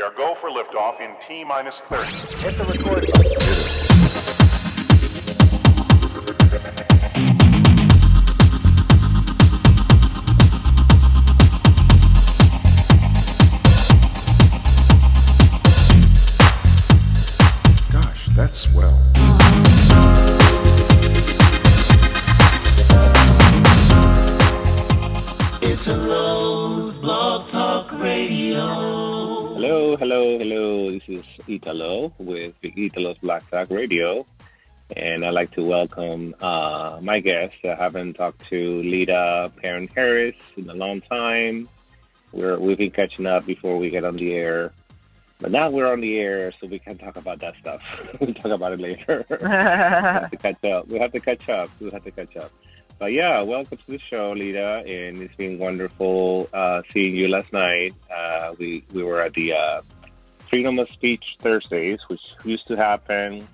We are go for liftoff in T-minus 30. Hit the record button. Gosh, that's swell. Italo, Blog Talk Radio. Hello. This is Italo with Italo's Black Talk Radio. And I'd like to welcome my guest. I haven't talked to Lida Parent-Harris in a long time. We've been catching up before we get on the air. But now we're on the air, so we can talk about that stuff. We'll talk about it later. We have to catch up. But yeah, welcome to the show, Lida, and it's been wonderful seeing you last night. We were at the Freedom of Speech Thursdays, which used to happen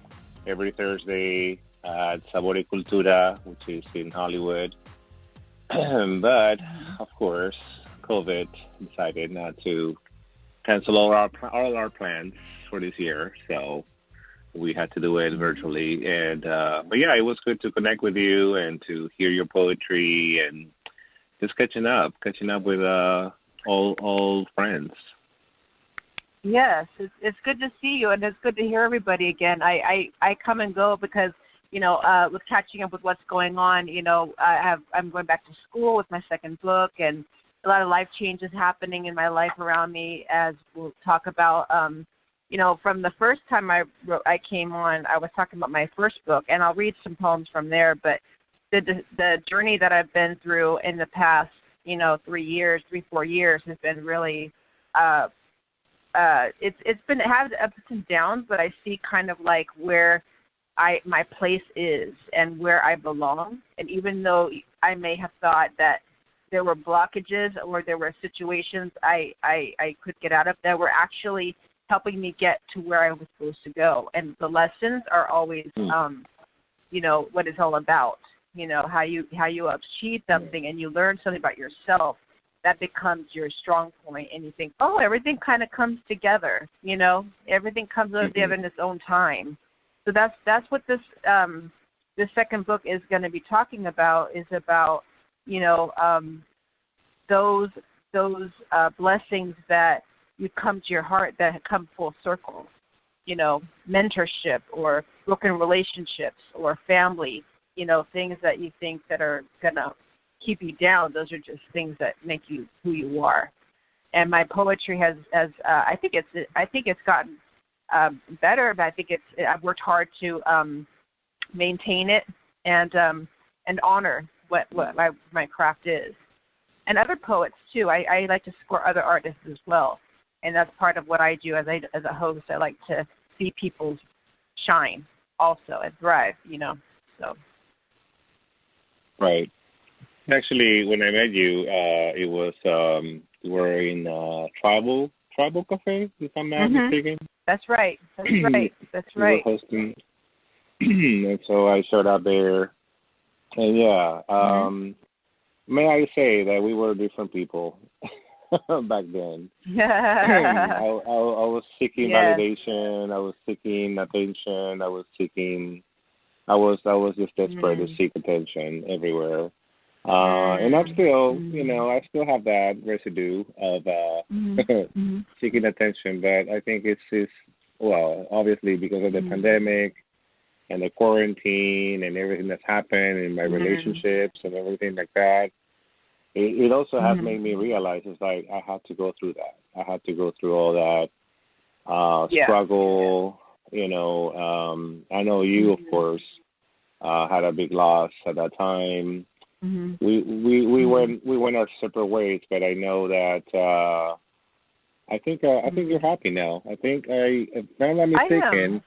every Thursday at Sabor y Cultura, which is in Hollywood. But, of course, COVID decided not to cancel all our plans for this year, so we had to do it virtually. And but yeah, it was good to connect with you and to hear your poetry and just catching up with old friends. Yes, it's good to see you, and it's good to hear everybody again. I come and go because, with catching up with what's going on, I'm going back to school with my second book, and a lot of life changes happening in my life around me, as we'll talk about. From the first time I came on, I was talking about my first book, and I'll read some poems from there. But the journey that I've been through in the past, 4 years, has been really, it had ups and downs, but I see kind of like where my place is and where I belong. And even though I may have thought that there were blockages or there were situations I could get out of, that were actually helping me get to where I was supposed to go. And the lessons are always, what it's all about. How you achieve something and you learn something about yourself, that becomes your strong point. And you think, oh, everything kind of comes together. Everything comes together in its own time. So that's what this second book is going to be talking about. Is about those blessings that you come to your heart that come full circle, mentorship or broken relationships or family, things that you think that are going to keep you down. Those are just things that make you who you are. And my poetry has I think it's gotten better, but I think I've worked hard to maintain it and honor what my craft is. And other poets too. I like to support other artists as well. And that's part of what I do as a host. I like to see people shine also and thrive, so. Right. Actually, when I met you, it was you were in Tribal Cafe, if I'm not mistaken. That's right. You were hosting. And so I showed up there. And yeah, may I say that we were different people back then. I was seeking validation. I was seeking attention. I was just desperate to seek attention everywhere. And I'm still, I still have that residue of seeking attention. But I think it's obviously because of the pandemic and the quarantine and everything that's happened in my relationships and everything like that, it also has made me realize it's like I had to go through that. I had to go through all that struggle. I know you, of course, had a big loss at that time. We went our separate ways, but I know that I think you're happy now. I think if I'm not mistaken,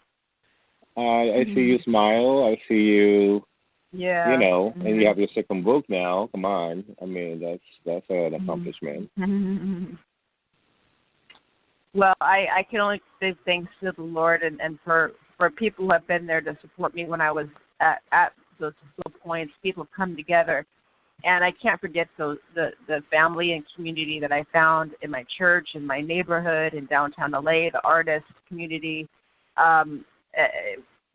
I see you smile. I see you. Yeah. And you have your second book now. Come on. I mean, that's an accomplishment. Well, I can only say thanks to the Lord and for people who have been there to support me when I was at those points. People have come together And I can't forget the family and community that I found in my church, in my neighborhood, in downtown LA, the artist community.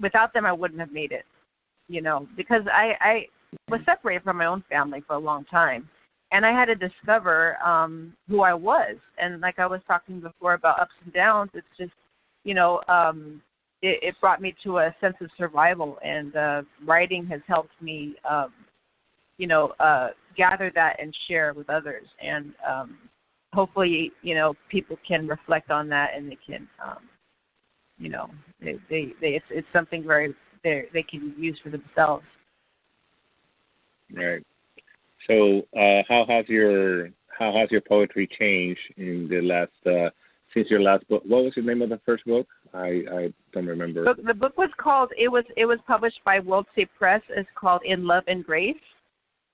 Without them, I wouldn't have made it, because I was separated from my own family for a long time. And I had to discover who I was. And like I was talking before about ups and downs, it's just, it brought me to a sense of survival. And writing has helped me, gather that and share with others. And hopefully, people can reflect on that and they can, it's something they can use for themselves. Right. So, how has your poetry changed in the last since your last book? What was the name of the first book? I don't remember. The book was called. It was published by World State Press. It's called In Love and Grace,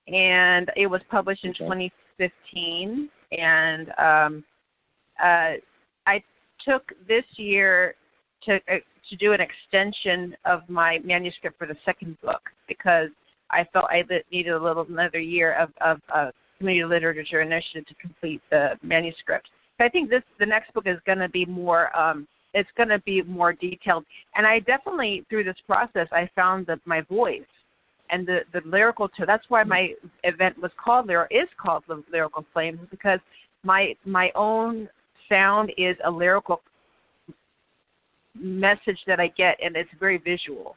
and it was published in 2015. And I took this year to do an extension of my manuscript for the second book because I felt I needed another year of community literature initiative to complete the manuscript. I think the next book is going to be more it's going to be more detailed. And I definitely, through this process, I found my voice and the lyrical too. That's why my event is called the Lyrical Flames, because my own sound is a lyrical message that I get, and it's very visual.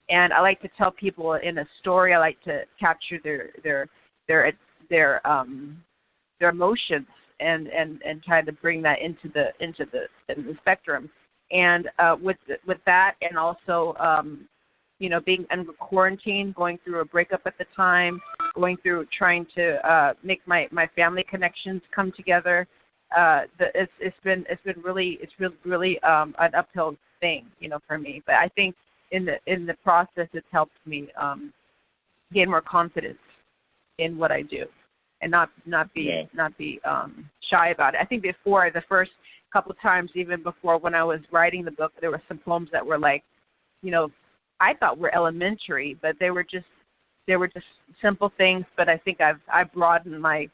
And I like to tell people in a story. I like to capture their emotions and try to bring that into the spectrum. And with that, and also being in quarantine, going through a breakup at the time, going through trying to make my family connections come together. It's been really an uphill thing, for me. But I think in the process, it's helped me gain more confidence in what I do, and not be shy about it. I think before, the first couple of times, even before when I was writing the book, there were some poems that were like, I thought were elementary, but they were just simple things. But I think I've broadened my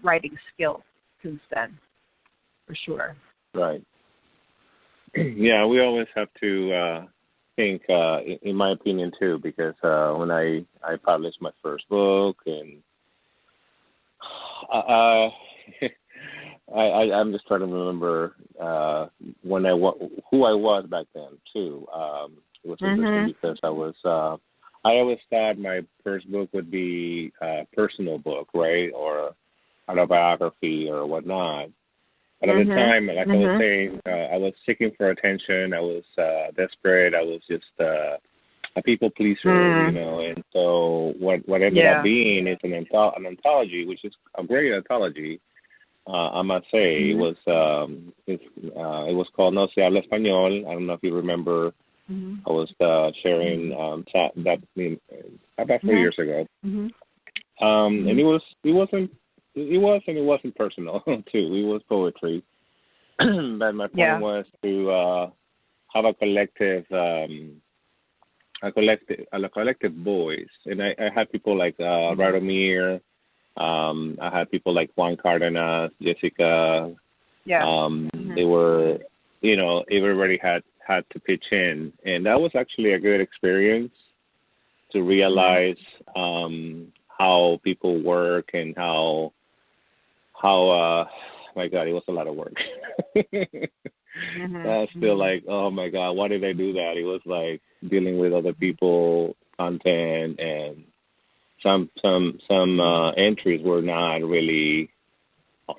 writing skill since then, for sure. Right. Yeah, we always have to think, in my opinion, too, because when I published my first book, and I'm just trying to remember who I was back then, too. It was interesting because I always thought my first book would be a personal book, right, or autobiography or whatnot. But at the time, like I was saying, I was seeking for attention. I was desperate. I was just a people pleaser, And so what ended up being is an anthology, which is a great anthology. I must say, it was called Noche habla español. I don't know if you remember. I was sharing that about 4 years ago, and it wasn't personal too. It was poetry, but my point was to have a collective voice, and I had people like Radomir. I had people like Juan Cardenas, Jessica. They were, everybody had to pitch in, and that was actually a good experience to realize how people work and how my God, it was a lot of work. I was still like, oh my God, why did I do that? It was like dealing with other people, content, and some entries were not really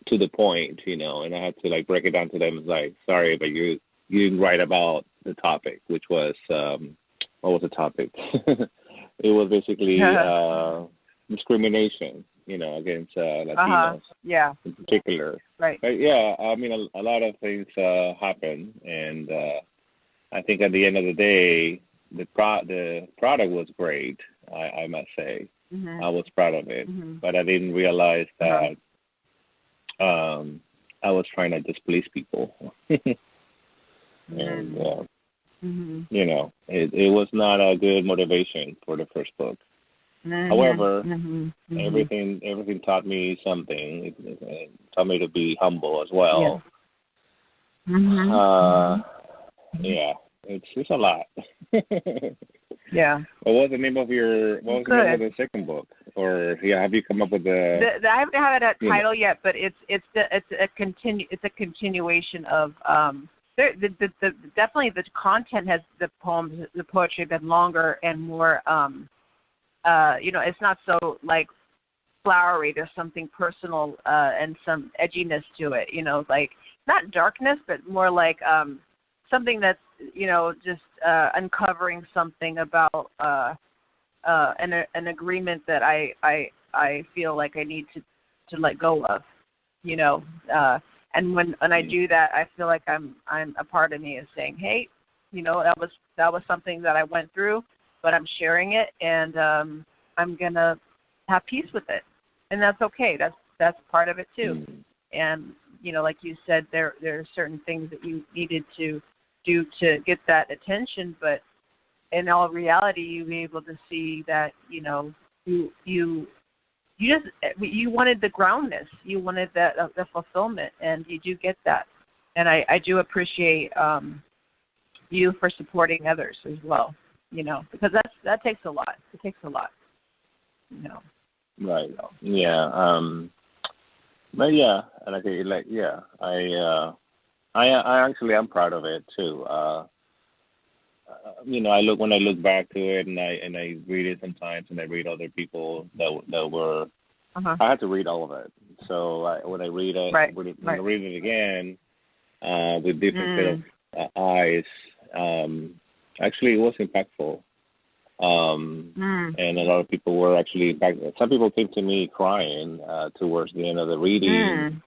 to the point, and I had to like break it down to them. It's like, sorry, but you didn't write about the topic, which was what was the topic? It was basically discrimination, against Latinos, in particular. Right. But yeah, I mean, a lot of things happen, and I think at the end of the day, the product was great. I must say, I was proud of it, but I didn't realize that I was trying to displease people, and it was not a good motivation for the first book. However, Mm-hmm. everything taught me something. It taught me to be humble as well. Yeah. Mm-hmm. Yeah, it's a lot. Yeah. What was the name of the name of the second book? Or have you come up with I haven't had a title yet, but it's a continuation of definitely the content has the poetry been longer and more it's not so like flowery. There's something personal and some edginess to it, like not darkness, but more like something that's just uncovering something about an agreement that I feel like I need to let go of, and when I do that, I feel like I'm a part of me is saying, hey, that was something that I went through, but I'm sharing it, and I'm gonna have peace with it, and that's okay. That's part of it too, and like you said, there are certain things that you needed to do to get that attention, but in all reality, you be able to see that you wanted the groundness, you wanted the fulfillment, and you do get that, and I do appreciate you for supporting others as well, because that takes a lot. It takes a lot, Right. So. Yeah. But yeah, I actually am proud of it too. When I look back to it and I read it sometimes, and I read other people that were. I had to read all of it. So when I read it, when I read it again with different set of eyes, actually it was impactful. And a lot of people were actually impacted. Some people came to me crying towards the end of the reading,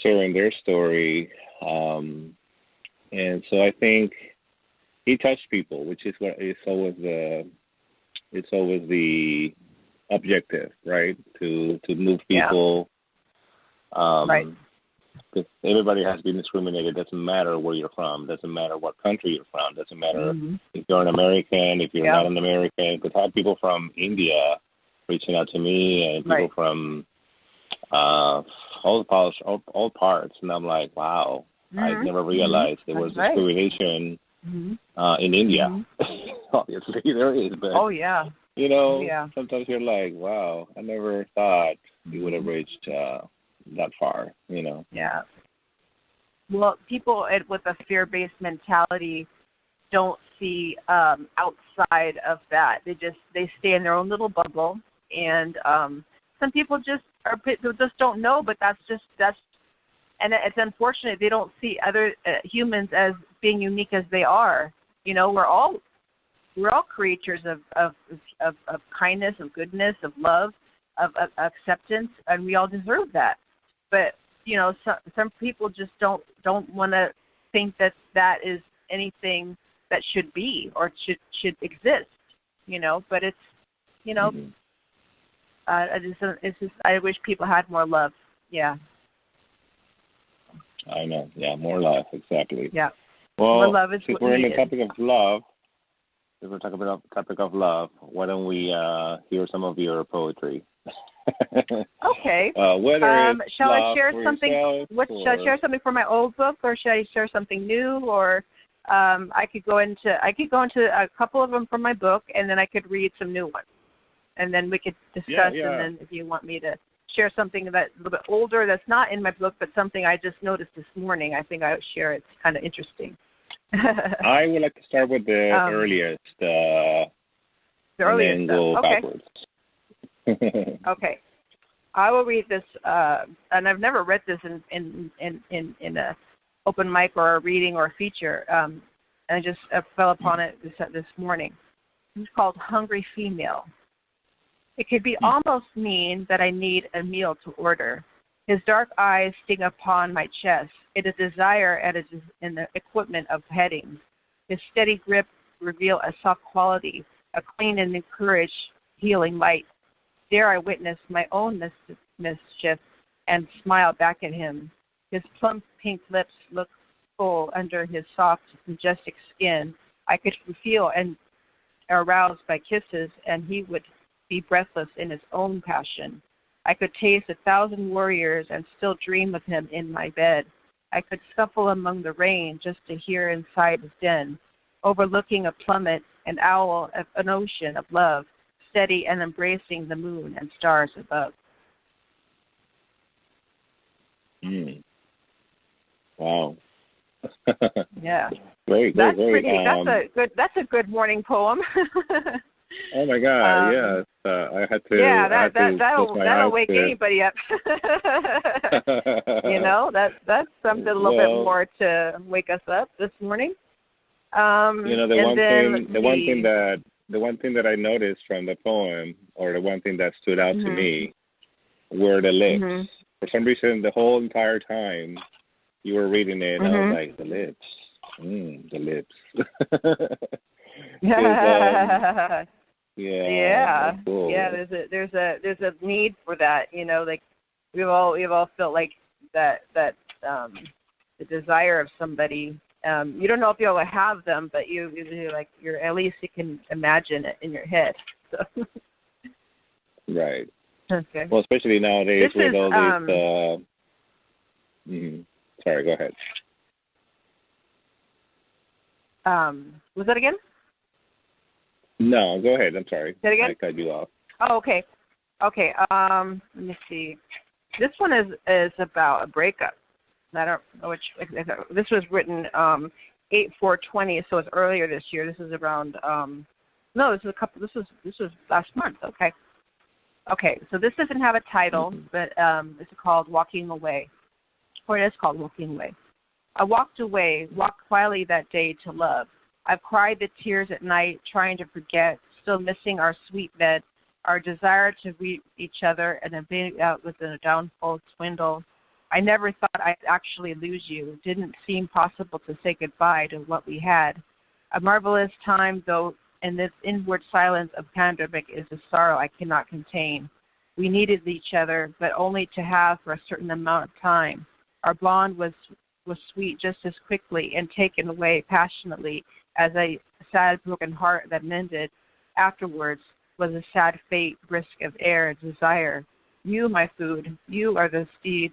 sharing their story. And so I think he touched people, which is what it's always the objective, right? To move people. Right. Because everybody has been discriminated. Doesn't matter where you're from. Doesn't matter what country you're from. Doesn't matter if you're an American, if you're not an American. Because I had people from India reaching out to me, and people from all parts, and I'm like, wow, I never realized there was discrimination in India. Obviously, there is, but sometimes you're like, wow, I never thought we would have reached that far, Yeah. Well, people with a fear-based mentality don't see outside of that. They stay in their own little bubble, and some people just don't know. But that's and it's unfortunate they don't see other humans as being unique as they are. We're all creatures of kindness, of goodness, of love, of acceptance, and we all deserve that. But some people just don't want to think that is anything that should be or should exist. But it's I wish people had more love. Yeah. I know. Yeah, more love. Exactly. Yeah. Well, more love is since what we're in the needed. topic of love, if we're talking about the topic of love, why don't we hear some of your poetry? Okay. Shall I share something? Should I share something from my old book, or should I share something new? Or I could go into a couple of them from my book, and then I could read some new ones, and then we could discuss. Yeah. And then if you want me to share something that's a little bit older, that's not in my book, but something I just noticed this morning, I think I would share. It's kind of interesting. I would like to start with the earliest. The earliest and then go backwards. Okay. I will read this, and I've never read this in a open mic or a reading or a feature, and I just fell upon it this morning. It's called Hungry Female. It could be almost mean that I need a meal to order. His dark eyes sting upon my chest. It is desire and it is in the equipment of headings. His steady grip reveal a soft quality, a clean and encouraged healing light. Dare I witness my own mischief and smile back at him. His plump pink lips look full under his soft, majestic skin. I could feel and aroused by kisses, and he would be breathless in his own passion. I could taste 1,000 warriors and still dream of him in my bed. I could scuffle among the rain just to hear inside his den, overlooking a plummet, an owl, an ocean of love, steady and embracing the moon and stars above. Wow. Yeah. Great. That's a good morning poem. Oh my God! Yes, I had to. Yeah, that'll wake to... anybody up. That's something a little bit more to wake us up this morning. The one thing that I noticed from the poem, or the one thing that stood out to me, were the lips. Mm-hmm. For some reason, the whole entire time you were reading it, I was like, the lips, the lips. Yeah. Cool. Yeah. There's a need for that. Like we've all felt like that the desire of somebody. You don't know if you'll have them, but you're at least you can imagine it in your head. So. Right. Okay. Well, especially nowadays with all these. Sorry, go ahead. Was that again? No, go ahead. I'm sorry. Say it again? I cut you off. Oh, okay. Okay. Let me see. This one is about a breakup. I don't know which. This was written 8/4/20, so it's earlier this year. This is around. No, this is a couple. This was last month. Okay. Okay. So this doesn't have a title, but it's called "Walking Away," or it is called "Walking Away." I walked away, walked quietly that day to love. I've cried the tears at night, trying to forget, still missing our sweet bed, our desire to reach each other, and then being out with a downfall swindle. I never thought I'd actually lose you. Didn't seem possible to say goodbye to what we had. A marvelous time, though, and this inward silence of pandemic is a sorrow I cannot contain. We needed each other, but only to have for a certain amount of time. Our bond was sweet just as quickly and taken away passionately as a sad broken heart that mended afterwards was a sad fate, brisk of air, desire. You, my food, you are the steed,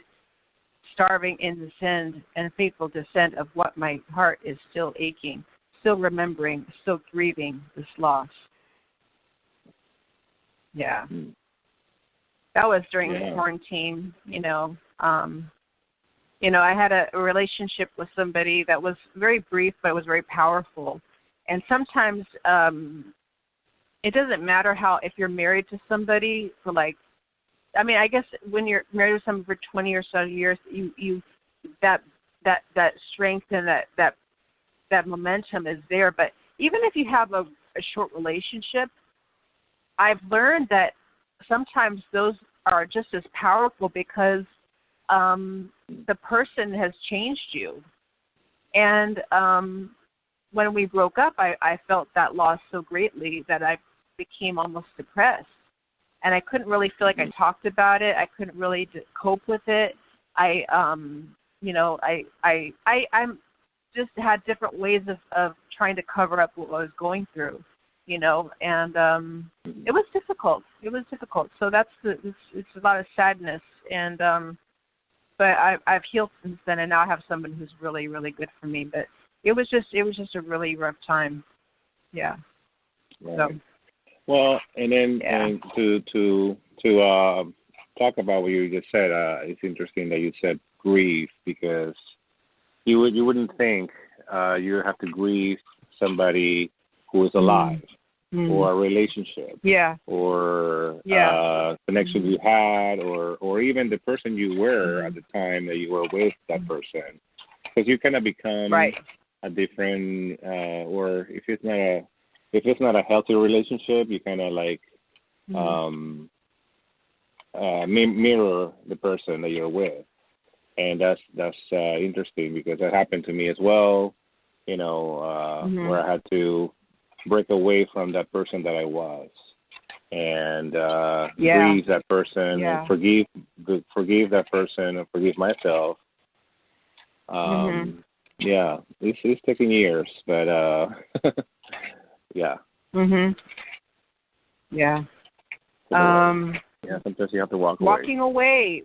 starving in the send and faithful descent of what my heart is still aching, still remembering, still grieving this loss. Yeah. That was during the quarantine, I had a relationship with somebody that was very brief, but it was very powerful. And sometimes it doesn't matter if you're married to somebody for I guess when you're married to someone for 20 or so years, you that strength and that momentum is there. But even if you have a short relationship, I've learned that sometimes those are just as powerful because the person has changed you. And when we broke up, I felt that loss so greatly that I became almost depressed. And I couldn't really feel like I talked about it. I couldn't really cope with it. I just had different ways of trying to cover up what I was going through, and it was difficult. So it's a lot of sadness. And but I've healed since then, and now I have someone who's really, really good for me. But it was just a really rough time. Yeah. Right. So. Well, and then and to talk about what you just said, it's interesting that you said grief, because you wouldn't think you have to grieve somebody who is alive, or a relationship, or connection you had, or even the person you were at the time that you were with that person, because you kind of become a different, or if it's not a healthy relationship, you kind of mirror the person that you're with, and that's interesting, because that happened to me as well. Where I had to break away from that person that I was, and grieve that person, and forgive that person, and forgive myself. Yeah, it's taking years, but yeah. Yeah. Yeah, sometimes you have to walk away.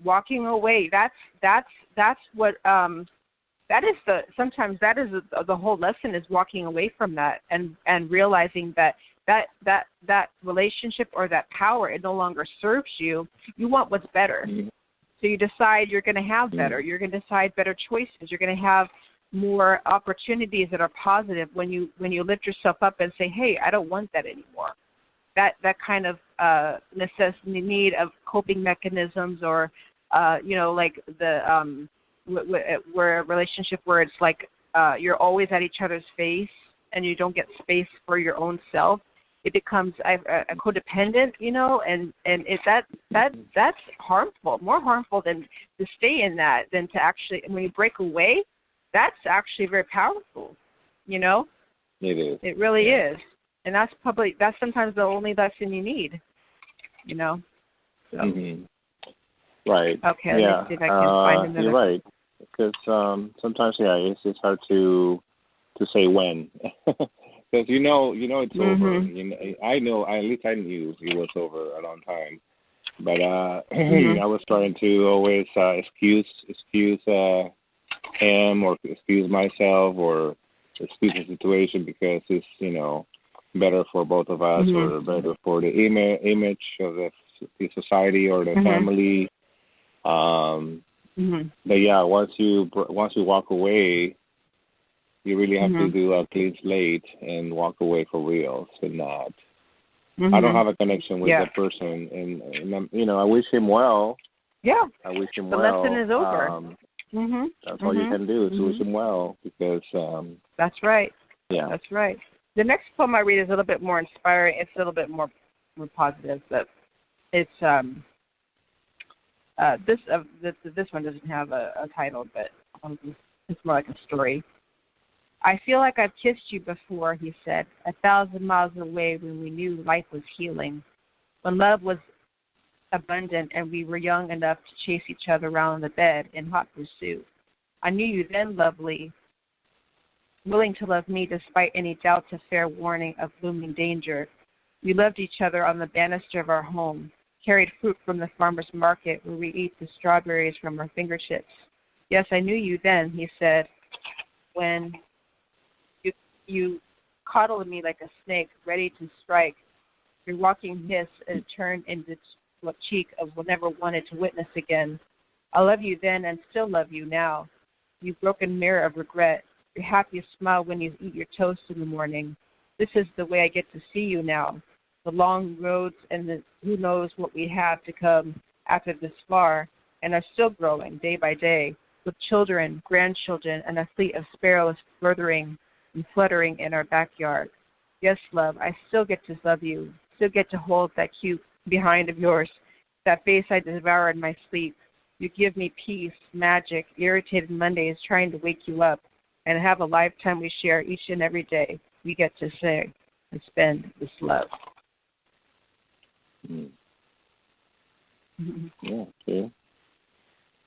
Walking away. That's what that is the whole lesson is walking away from that and realizing that relationship or that power, it no longer serves you. You want what's better. Mm-hmm. So you decide you're going to have better. You're going to decide better choices. You're going to have more opportunities that are positive when you lift yourself up and say, hey, I don't want that anymore. That kind of need of coping mechanisms or, like the where a relationship where it's like you're always at each other's face and you don't get space for your own self. It becomes a codependent, and that's harmful, more harmful than to stay in that, than to actually, when you break away, that's actually very powerful, It is. It really is. And that's sometimes the only lesson you need, So. Mm-hmm. Right. Okay, let me see if I can find another. You're right. Because sometimes, it's just hard to say when. Because it's over. I know. At least I knew it was over a long time. But I was trying to always excuse him or excuse myself or excuse the situation because it's better for both of us or better for the image of the society or the family. But yeah, once you walk away, you really have to do a clean slate and walk away for real. So not. I don't have a connection with that person, and I wish him well. Yeah. I wish him the well. The lesson is over. That's all you can do is wish him well because. That's right. Yeah. That's right. The next poem I read is a little bit more inspiring. It's a little bit more positive, but it's this one doesn't have a title, but it's more like a story. I feel like I've kissed you before, he said, 1,000 miles away when we knew life was healing, when love was abundant and we were young enough to chase each other around the bed in hot pursuit. I knew you then, lovely, willing to love me despite any doubts of fair warning of looming danger. We loved each other on the banister of our home, carried fruit from the farmer's market where we ate the strawberries from our fingertips. Yes, I knew you then, he said, when you coddled me like a snake, ready to strike. Your walking hiss and turned into the cheek of what never wanted to witness again. I love you then and still love you now. You broken mirror of regret. Your happiest smile when you eat your toast in the morning. This is the way I get to see you now. The long roads and who knows what we have to come after this far, and are still growing day by day, with children, grandchildren, and a fleet of sparrows fluttering and fluttering in our backyard. Yes, love, I still get to love you, still get to hold that cute behind of yours, that face I devour in my sleep. You give me peace, magic, irritated Mondays trying to wake you up, and have a lifetime we share each and every day. We get to say and spend this love. Yeah, see?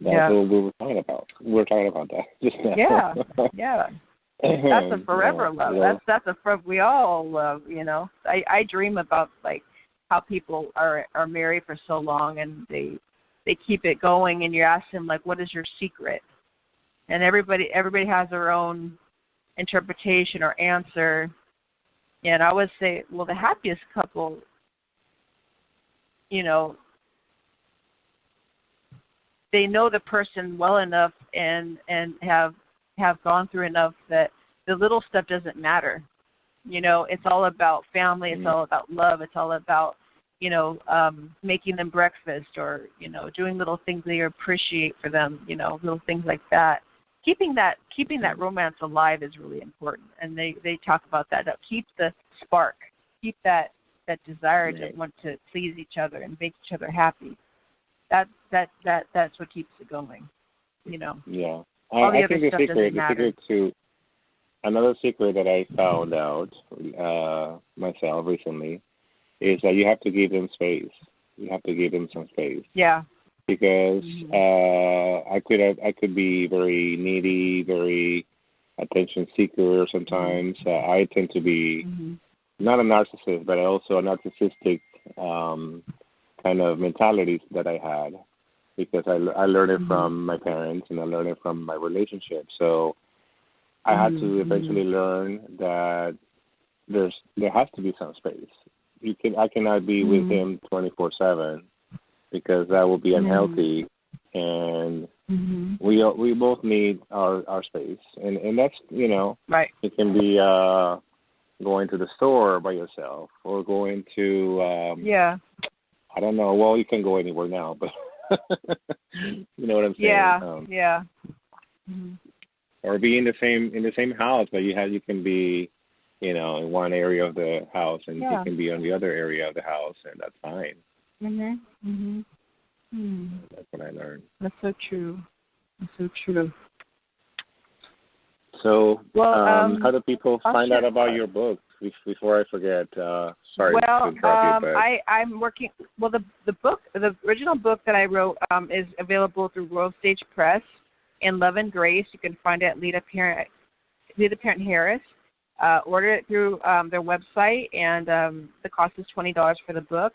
That's what we were talking about. We were talking about that just now. Yeah. That's a forever love. Yeah. That's a forever. We all love. I dream about like how people are married for so long and they keep it going, and you ask them like, what is your secret? And everybody has their own interpretation or answer. And I would say, well, the happiest couple, they know the person well enough and have gone through enough that the little stuff doesn't matter. It's all about family. It's all about love. It's all about, making them breakfast or, doing little things they appreciate for them, little things like that. Keeping that romance alive is really important. And they talk about that. Keep the spark. Keep that desire to want to please each other and make each other happy. That's what keeps it going. Yeah. All the I other think stuff doesn't matter. Another secret that I found out myself recently is that you have to give them space. You have to give them some space. Yeah. Because I could be very needy, very attention seeker sometimes. I tend to be not a narcissist, but also a narcissistic kind of mentalities that I had, because I learned it from my parents and I learned it from my relationship. So I had to eventually learn that there has to be some space. I cannot be with him 24/7, because that will be unhealthy, and we both need our space, and that's, you know, right. It can be going to the store by yourself, or going to I don't know. Well, you can go anywhere now, but you know what I'm saying. Yeah. Or be in the same house, but you can be, you know, in one area of the house, and you can be on the other area of the house, and that's fine. That's what I learned. That's so true. That's so true. So, how do people find out about your book? Before I forget, sorry to interrupt you, but I'm working. Well, the original book that I wrote is available through World Stage Press in Love and Grace. You can find it at Lida Parent-Harris. Order it through their website, and the cost is $20 for the book.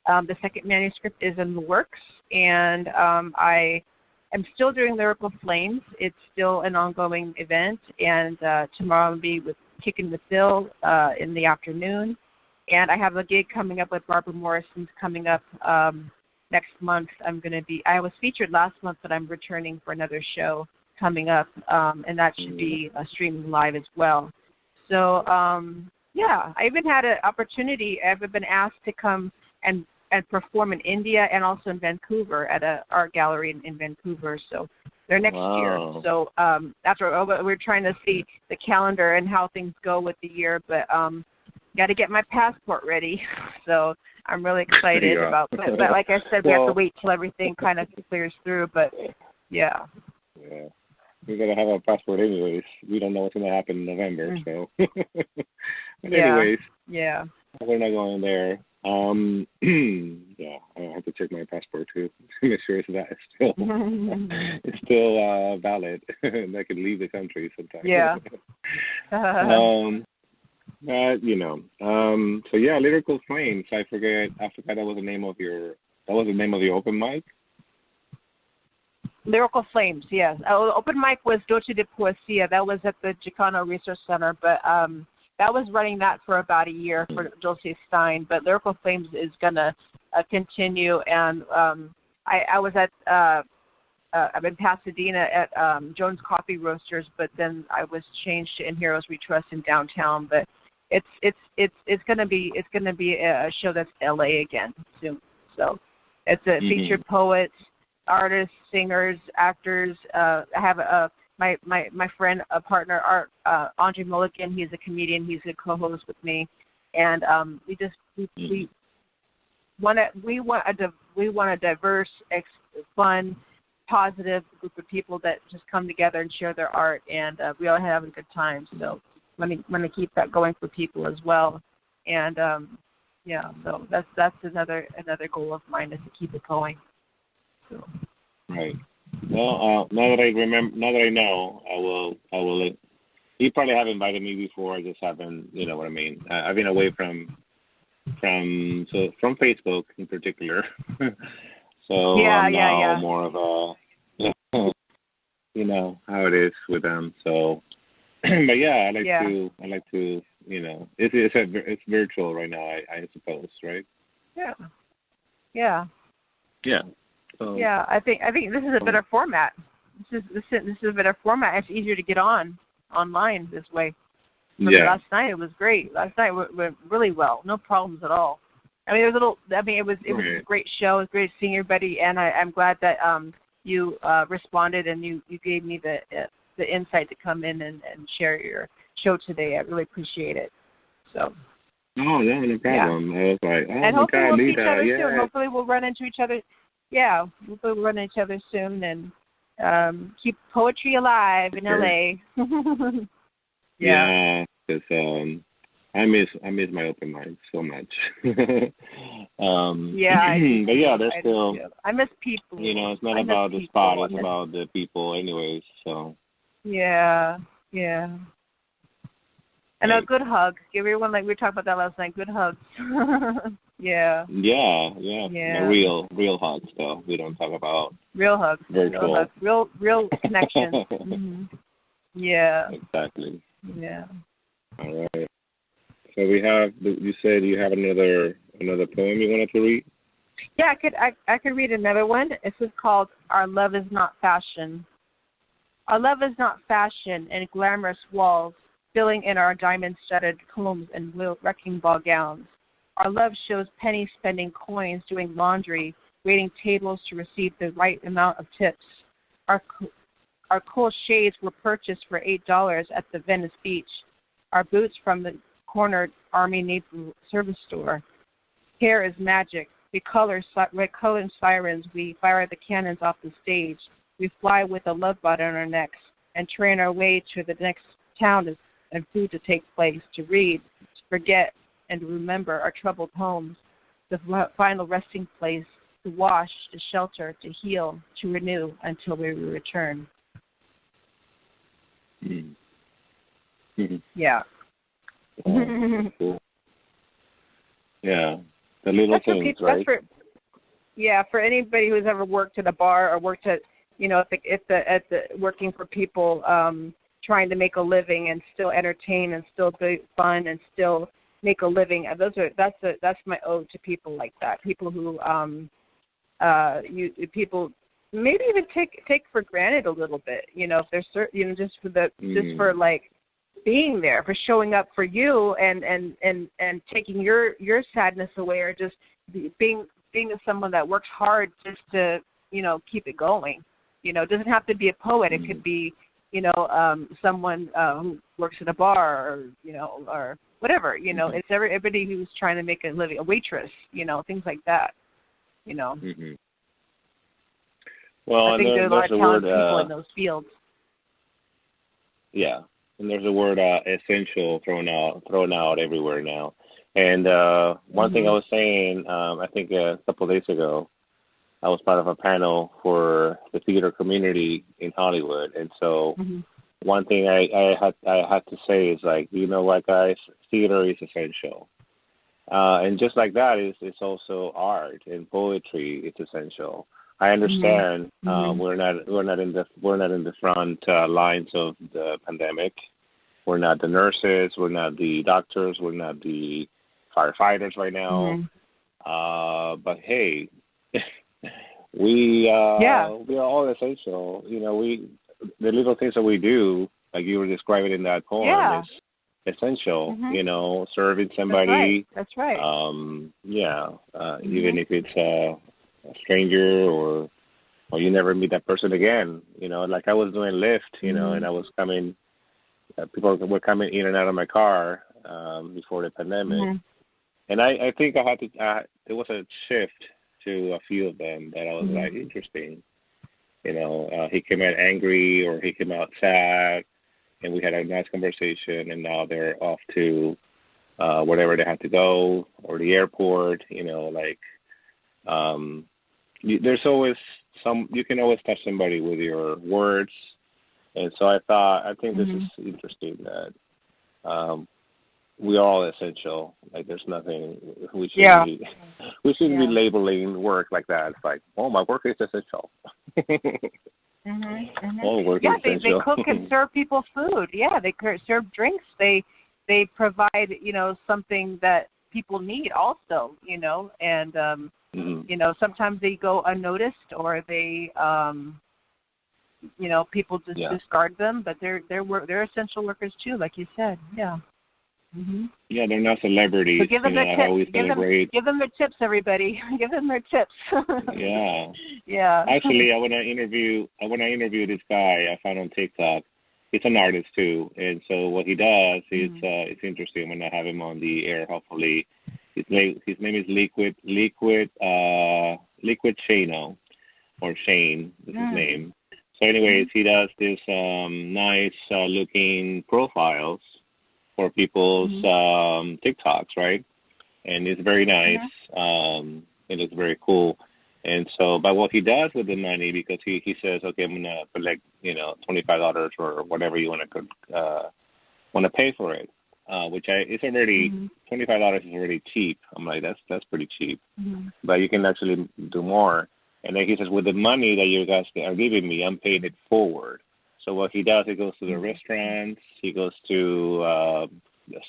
The second manuscript is in the works, and I am still doing Lyrical Flames. It's still an ongoing event, and tomorrow I'll be kicking with Bill in the afternoon. And I have a gig coming up with Barbara Morrison's coming up next month. I was featured last month, but I'm returning for another show coming up, and that should be streaming live as well. So, I even had an opportunity. I've been asked to come and perform in India and also in Vancouver at an art gallery in Vancouver. So they're next year. So that's where we're trying to see the calendar and how things go with the year. But got to get my passport ready. So I'm really excited about it. But like I said, we have to wait till everything kind of clears through. But, yeah. Yeah. We're going to have our passport anyways. We don't know what's going to happen in November. So, but anyways, we're not going there. I have to check my passport too to make sure it's still valid, and I can leave the country sometime. Yeah. So Lyrical Flames. I forgot that was the name of your open mic. Lyrical Flames, yes. Open mic was Noche de Poesia. That was at the Chicano Research Center, but that was running that for about a year for Dulce Stein. But Lyrical Flames is going to continue, and I was at I'm in Pasadena at Jones Coffee Roasters, but then I was changed to In Heroes We Trust in downtown. But it's going to be a show that's LA again soon. So it's a featured poets, artists, singers, actors. I have my friend, a partner, Andre Mulligan. He's a comedian. He's a co-host with me, and we want a diverse, fun, positive group of people that just come together and share their art, and we all have a good time. So want to keep that going for people as well, and so that's another goal of mine, is to keep it going. So. Right. Well, now that I know, I will. You probably have invited me before. I just haven't. You know what I mean. I've been away from Facebook in particular. So I'm now more of a, you know how it is with them. So, but I like to. You know, it's virtual right now. I suppose, right? Yeah. Yeah. Yeah. So, I think this is a better format. This is a better format. It's easier to get online this way. Last night it was great. Last night went really well. No problems at all. I mean, it was a great show. It was great seeing everybody, and I'm glad that you responded and you gave me the insight to come in and share your show today. I really appreciate it. So. Oh, no problem. I was like, and hopefully we'll see each other soon. Hopefully we'll run into each other. Yeah, we'll run into each other soon and keep poetry alive in LA. Because I miss my open mic so much. There's still. I miss people. You know, it's not about the spot; it's about the people, anyways. So. Yeah. And a good hug. Give everyone, like we were talking about that last night. Good hugs. Yeah. Yeah. Yeah. Real hugs, though. We don't talk about Real hugs. virtual. Real connection. Yeah. Exactly. Yeah. All right. So we have. You said you have another poem you wanted to read. Yeah, I could read another one. This is called "Our Love Is Not Fashion." Our love is not fashion and glamorous walls, filling in our diamond-studded combs and wrecking ball gowns. Our love shows penny spending coins doing laundry, waiting tables to receive the right amount of tips. Our cool shades were purchased for $8 at the Venice Beach. Our boots from the corner Army Navy service store. Hair is magic. We color sirens. We fire the cannons off the stage. We fly with a love bud on our necks and train our way to the next town and food to take place, to read, to forget, and to remember our troubled homes, the final resting place, to wash, to shelter, to heal, to renew until we return. Mm-hmm. Yeah. Cool. Yeah. The little things, right? For anybody who's ever worked at a bar or worked at, at the working for people trying to make a living and still entertain and still be fun and still make a living. That's my ode to people like that. People who people maybe even take for granted a little bit. If there's certain, just for like being there, for showing up for you and taking your sadness away, or just being someone that works hard just to keep it going. It doesn't have to be a poet. It could be someone who works at a bar or whatever. It's everybody who's trying to make a living, a waitress, things like that. Well, I think there's a lot of talented people in those fields. Yeah, and there's a word essential thrown out everywhere now. And one thing I was saying, I think a couple of days ago, I was part of a panel for the theater community in Hollywood, and so one thing I had to say is, like, you know what, guys, theater is essential, and just like that, it's also art and poetry. It's essential. I understand we're not in the front lines of the pandemic. We're not the nurses. We're not the doctors. We're not the firefighters right now. But hey, we are all essential. The little things that we do, like you were describing in that poem, is essential. Serving somebody. That's right. Even if it's a stranger or you never meet that person again. Like I was doing Lyft, and I was coming. People were coming in and out of my car before the pandemic, and I think I had to. There was a shift to a few of them that I was like, interesting. He came out angry or he came out sad, and we had a nice conversation. And now they're off to wherever they had to go or the airport. There's always you can always touch somebody with your words. And so I think this is interesting that we are all essential. Like there's nothing we shouldn't be labeling work like that. It's like, oh, my work is essential. Oh, work is essential. They cook and serve people food. Yeah, they serve drinks. They provide something that people need also. And sometimes they go unnoticed or they people just discard them, but they're essential workers too, like you said. Yeah. Yeah, they're not celebrities. So give them their tips. Give them their tips, everybody. Give them their tips. Yeah. Yeah. Actually, I want to interview this guy I found on TikTok. He's an artist too, and so what he does is it's interesting. I'm gonna have him on the air. Hopefully, his name is Liquid Shano, or Shane is his name. So anyways, he does this nice looking profiles for people's TikToks, right? And it's very nice. And it's very cool. And so, but what he does with the money, because he says, okay, I'm going to collect, $25 or whatever you want to pay for it. which it's already $25 is already cheap. I'm like, that's pretty cheap, but you can actually do more. And then he says, with the money that you guys are giving me, I'm paying it forward. So what he does, he goes to the restaurants, he goes to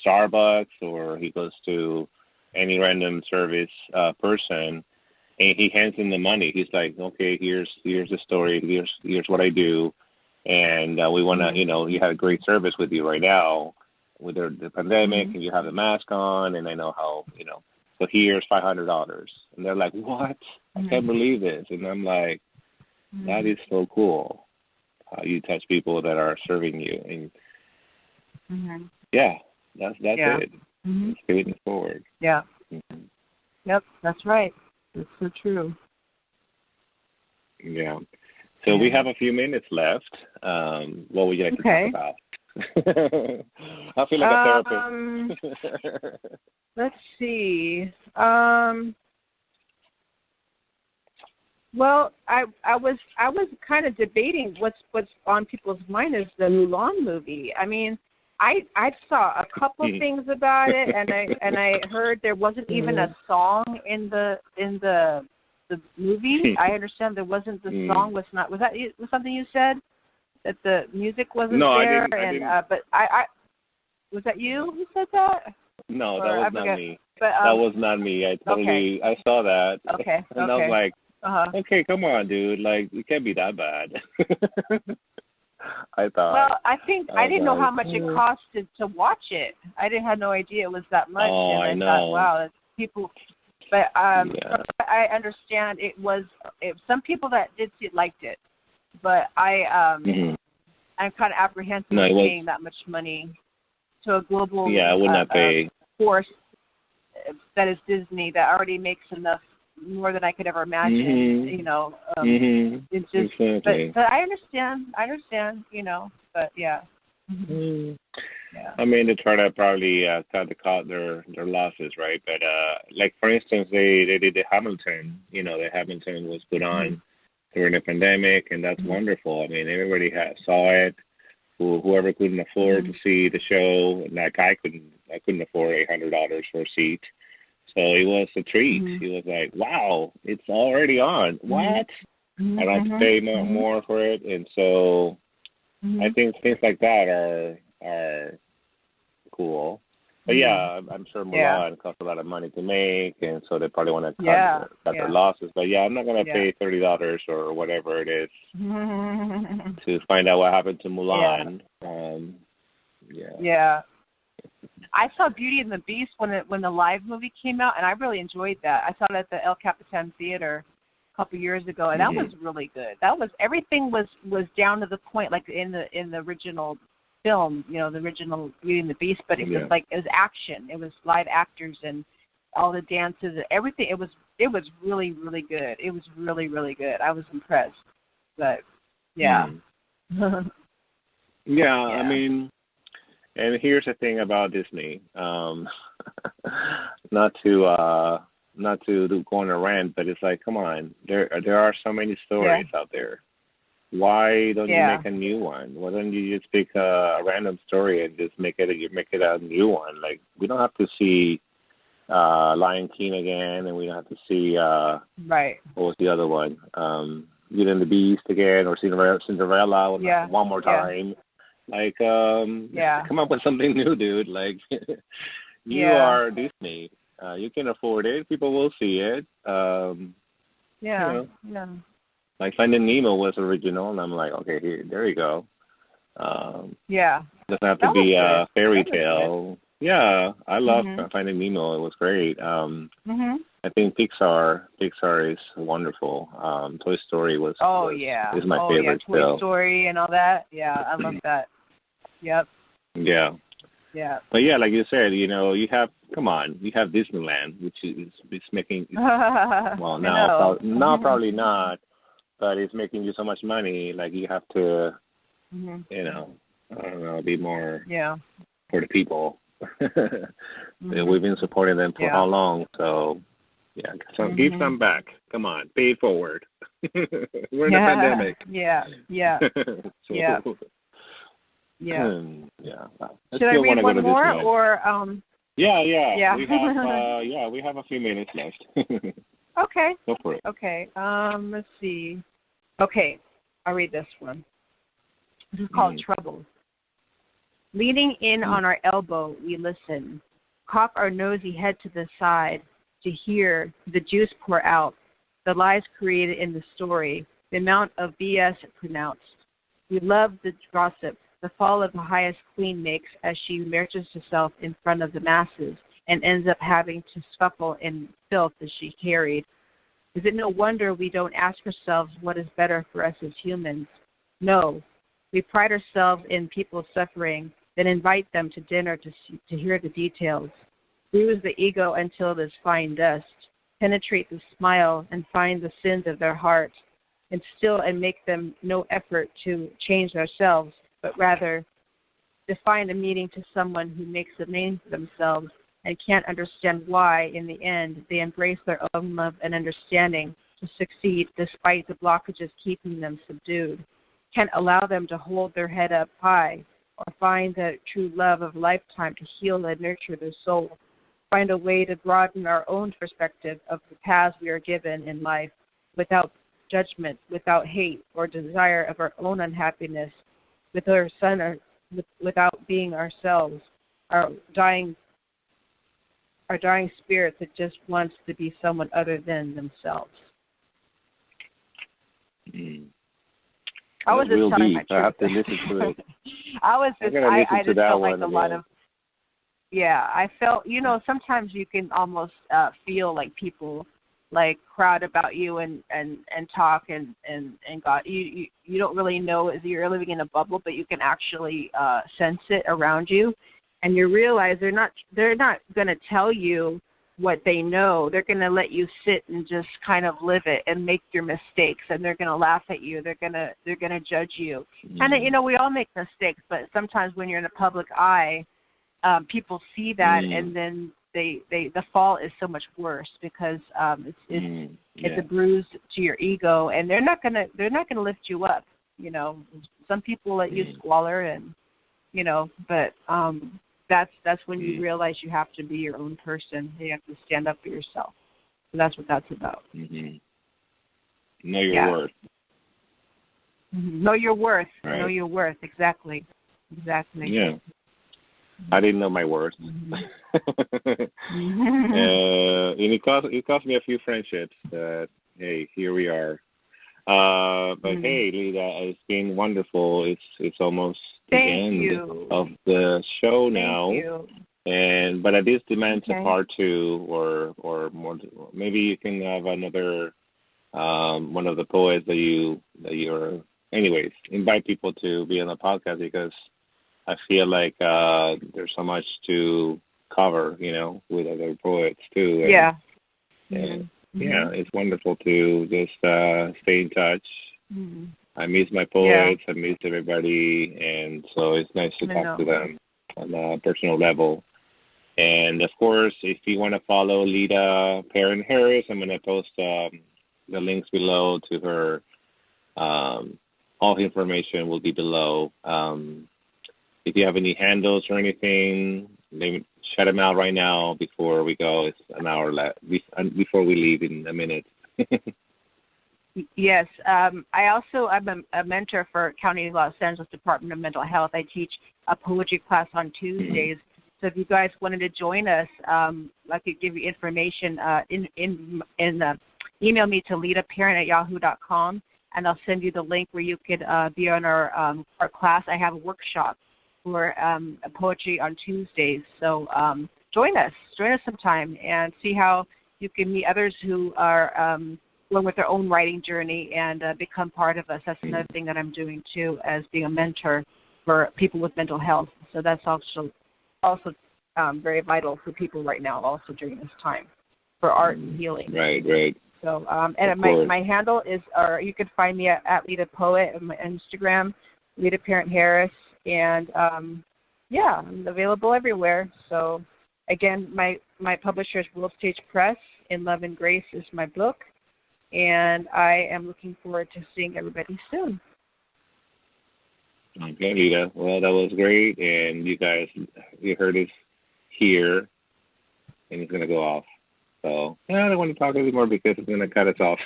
Starbucks, or he goes to any random service person, and he hands him the money. He's like, okay, here's the story, here's what I do, and we want to, you have a great service with you right now with the pandemic, and you have the mask on, and I know how, so here's $500. And they're like, what? I can't believe this. And I'm like, that is so cool. You touch people that are serving you, and that's it. It's paying it forward. Yeah. Yep, that's right. That's so true. Yeah. So we have a few minutes left. What would you like to talk about? I feel like a therapist. Let's see. Well, I was kind of debating what's on people's mind is the Mulan movie. I mean, I saw a couple things about it, and I heard there wasn't even a song in the movie. I understand there wasn't the song was that something you said, that the music wasn't there? I didn't. But I was that you who said that? No, that was not me. But, that was not me. I saw that. Okay. And I was like, okay, come on, dude. Like, it can't be that bad. I thought. Well, I think I didn't know how much it costed to watch it. I had no idea it was that much. Oh, and I know. Thought, wow, that's people. But I understand it was. Some people that did see it liked it, but I'm kind of apprehensive of paying that much money to a global I would not pay force that is Disney that already makes enough more than I could ever imagine. It's just. Exactly. But I understand. But yeah. Yeah. I mean, they try to probably cut their losses, right? But like for instance, they did the Hamilton. The Hamilton was put on during the pandemic, and that's wonderful. I mean, everybody saw it. Whoever couldn't afford to see the show, like I couldn't afford $800 for a seat. So it was a treat. It was like, wow, it's already on. What? I don't have to pay more for it, and so I think things like that are cool. But I'm sure Mulan costs a lot of money to make, and so they probably want to cut their losses. But I'm not going to pay $30 or whatever it is to find out what happened to Mulan. I saw Beauty and the Beast when the live movie came out, and I really enjoyed that. I saw it at the El Capitan Theater a couple years ago, and that was really good. That was everything was down to the point, like in the original film, the original Beauty and the Beast, but it was like it was action. It was live actors and all the dances, everything. It was really, really good. It was really, really good. I was impressed. But yeah. I mean, and here's the thing about Disney. Not to go on a rant, but it's like, come on, there are so many stories out there. Why don't you make a new one? Why don't you just pick a random story and just make it a new one? Like, we don't have to see Lion King again, and we don't have to see what was the other one? Beauty and the Beast again, or Cinderella one more time. Like, come up with something new, dude. Like, you are Disney. You can afford it. People will see it. Like Finding Nemo was original, and I'm like, okay, there you go. Doesn't have to be a fairy tale. Yeah, I love Finding Nemo. It was great. I think Pixar is wonderful. Toy Story is my favorite. Toy Story and all that. Yeah, I love that. Yep. Yeah. Yeah. But like you said, you have Disneyland, which is making well now probably not, but it's making you so much money. Like, you have to, I don't know, be more for the people. We've been supporting them for how long? So give some back. Come on, pay it forward. We're in a pandemic. Yeah. Yeah. I Should I still read want to go one to more, Disneyland. or Yeah. Yeah. We have a few minutes left. Okay. Go for it. Okay. Let's see. Okay, I'll read this one. This is called Trouble. Leaning in on our elbow, we listen. Cock our nosy head to the side to hear the juice pour out, the lies created in the story, the amount of BS pronounced. We love the gossip, the fall of the highest queen makes as she emerges herself in front of the masses and ends up having to scuffle in filth as she carried. Is it no wonder we don't ask ourselves what is better for us as humans? No. We pride ourselves in people's suffering, then invite them to dinner to hear the details. Bruise the ego until it is fine dust. Penetrate the smile and find the sins of their heart. Instill and make them no effort to change themselves, but rather define a meaning to someone who makes a name for themselves and can't understand why, in the end, they embrace their own love and understanding to succeed despite the blockages keeping them subdued. Can't allow them to hold their head up high or find the true love of a lifetime to heal and nurture their soul. Find a way to broaden our own perspective of the paths we are given in life without judgment, without hate or desire of our own unhappiness, with our son, or without being ourselves, our dying spirit that just wants to be someone other than themselves. I was just telling my truth. I have to listen to it. I just felt like a lot again. of, I felt, sometimes you can almost feel like people like crowd about you and talk and God, you don't really know if you're living in a bubble, but you can actually sense it around you. And you realize they're not going to tell you what they know. They're going to let you sit and just kind of live it and make your mistakes, and they're going to laugh at you. They're going to judge you. And we all make mistakes, but sometimes when you're in a public eye, people see that, and then the fall is so much worse because it's a bruise to your ego, and they're not gonna lift you up. Some people let you squalor, and but that's when you realize you have to be your own person. You have to stand up for yourself. So that's what that's about. Know your worth. Know your worth. Right. Know your worth. Exactly. Yeah. I didn't know my worth. And it cost me a few friendships. Hey, here we are. But hey, Lida, it's been wonderful. It's almost the end of the show now. Thank you. But this demands a part 2 or more. Maybe you can have another one of the poets that you're. Anyways, invite people to be on the podcast because I feel like there's so much to cover, with other poets too. And, it's wonderful to just stay in touch. I miss my poets. I miss everybody, and so it's nice to talk to them on a personal level. And of course, if you want to follow Lida Parent-Harris, I'm going to post the links below to her. All the information will be below. If you have any handles or anything, maybe shout them out right now before we go. It's an hour left before we leave in a minute. Yes. I'm a mentor for County Los Angeles Department of Mental Health. I teach a poetry class on Tuesdays. So if you guys wanted to join us, I could give you information. Email me to lidaparent@yahoo.com, and I'll send you the link where you could be on our class. I have a workshop for poetry on Tuesdays. So join us sometime and see how you can meet others who are going with their own writing journey and become part of us. That's another thing that I'm doing too, as being a mentor for people with mental health. So that's also very vital for people right now, also during this time, for art and healing. Right. So and my handle is, or you can find me at Lida Poet on my Instagram, Lida Parent-Harris. And, I'm available everywhere. So, again, my publisher is World Stage Press. In Love and Grace is my book. And I am looking forward to seeing everybody soon. Okay, Lita. Well, that was great, and you guys, you heard it here, and it's gonna go off. So I don't want to talk anymore because it's gonna cut us off.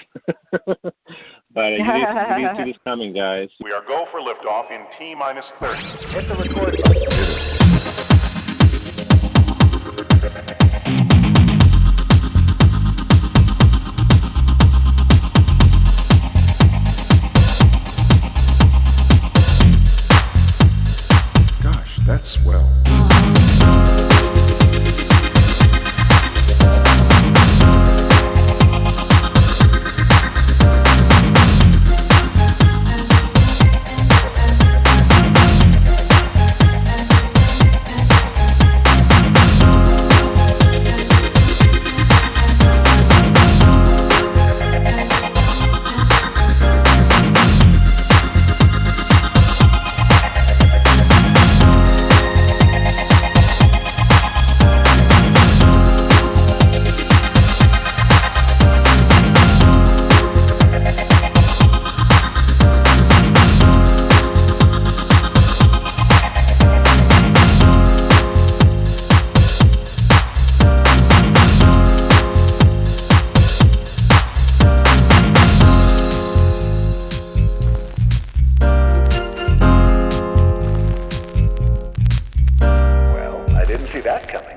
But YouTube is coming, guys. We are go for liftoff in T minus 30. Hit the record button. Gosh, that's swell. coming.